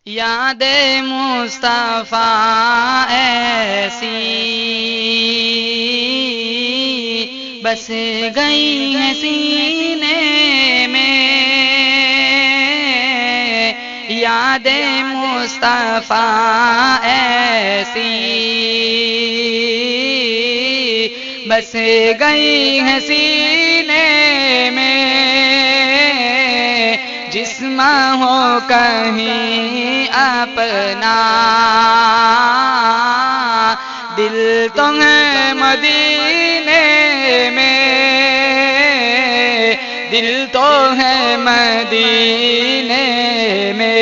یاد مصطفیٰ ایسی بس گئی ہے سینے میں، یاد مصطفیٰ ایسی بس گئی ہے سینے میں، جسم ہو کہیں اپنا دل تو ہے مدینے میں، دل تو ہے مدینے میں۔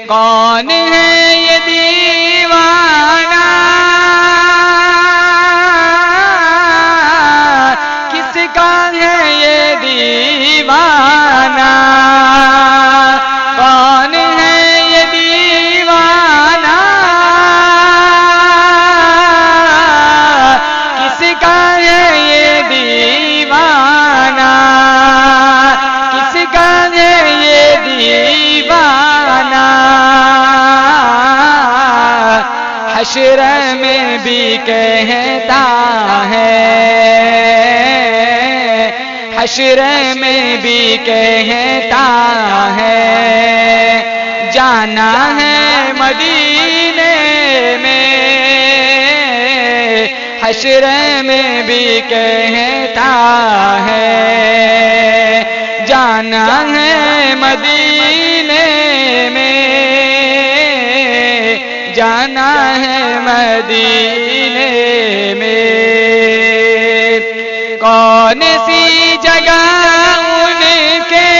کون ہے یہ دیوانہ کس کا ہے یہ دیوانہ، کون ہے یہ دیوانہ کس کا ہے یہ دیوانہ، کس کا ہے یہ دیوانہ، حشر میں بھی کہتا ہے، حشر میں بھی کہتا ہے، جانا ہے مدینے میں، حشر میں بھی کہتا ہے، جانا ہے مدینے میں، جانا ہے مدینے میں۔ کون سی جگہ ان کے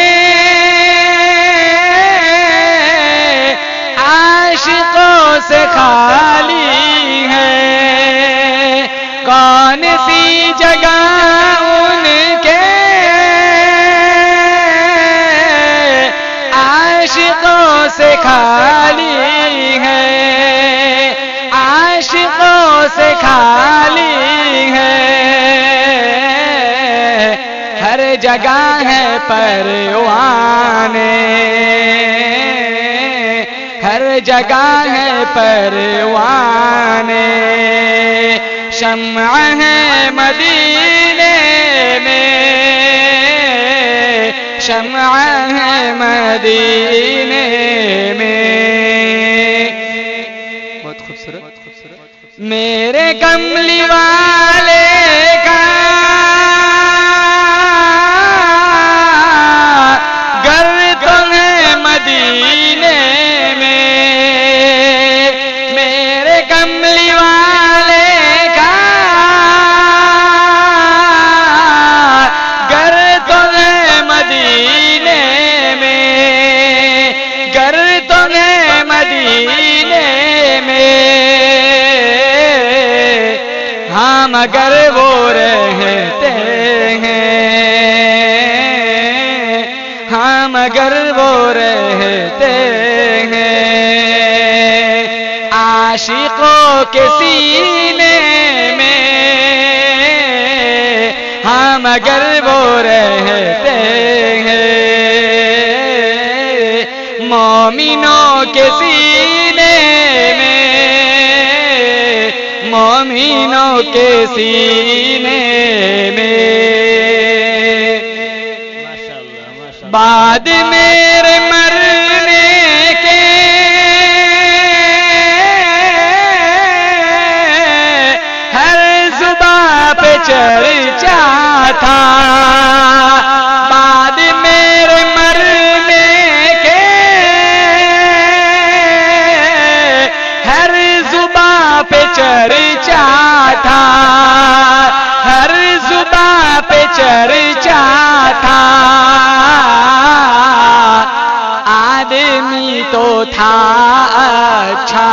عاشقوں سے خالی ہے، کون سی جگہ ان کے عاشقوں سے خالی ہے، عاشقوں سے خالی ہے، ہر جگہ ہے پروانے، ہر جگہ ہے پروانے، شمع ہے مدینے میں، شمع ہے مدینے میں۔ بہت خوبصورت۔ میرے کملی والے کا گھر تمہیں مدینے میں، میرے کملی والے کا گھر تمہیں مدینے میں، گھر تمہیں مدینے میں، ہاں مگر وہ رہتے ہیں، ہاں مگر وہ رہتے ہیں، عاشقوں کے سینے میں، ہاں مگر وہ رہتے ہیں، مومنوں کے سینے میں، مومنوں کے سینے میں۔ بعد میرے مرنے کے ہر زباں پہ چرچا تھا، بعد میرے مرنے کے ہر زباں پہ چرچا تھا، ہر زباں پہ چرچا تھا، آدمی تو تھا اچھا،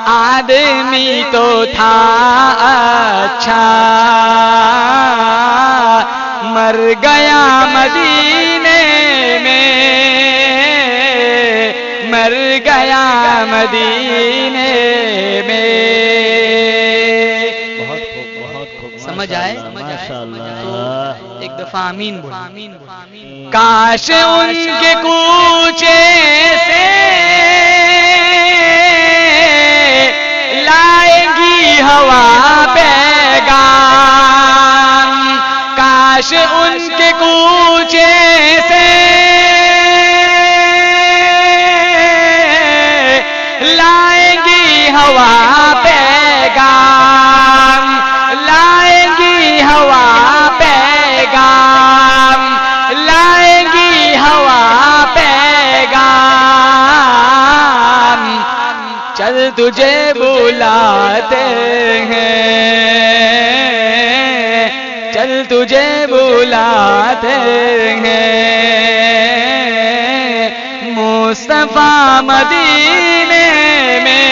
آدمی تو تھا اچھا، مر گیا مدینے میں، مر گیا مدینے میں۔ بہت خوب۔ سمجھ آئے تو ایک دفعہ آمین بول. کاش ان کے کوچے سے لائیں گی ہوا پیغام. کاش ان کے کوچے سے لائیں گی ہوا پیغام. لائیں گی ہوا پیغام. لائیں گی ہوا پیغام. چل تجھے بلاتے ہیں. چل تجھے بلاتے ہیں. مصطفیٰ مدینے میں.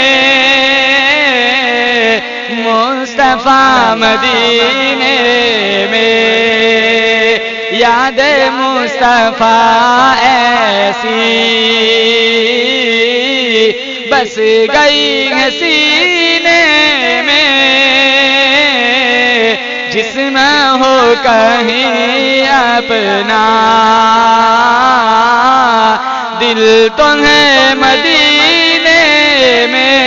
مصطفیٰ مدینے میں. یاد مصطفیٰ ایسی بس گئی ہے سینے میں. جس میں ہو کہیں اپنا دل تو ہے مدینے میں.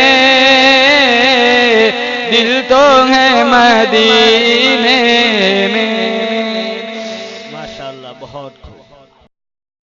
دل تو ہے مدینے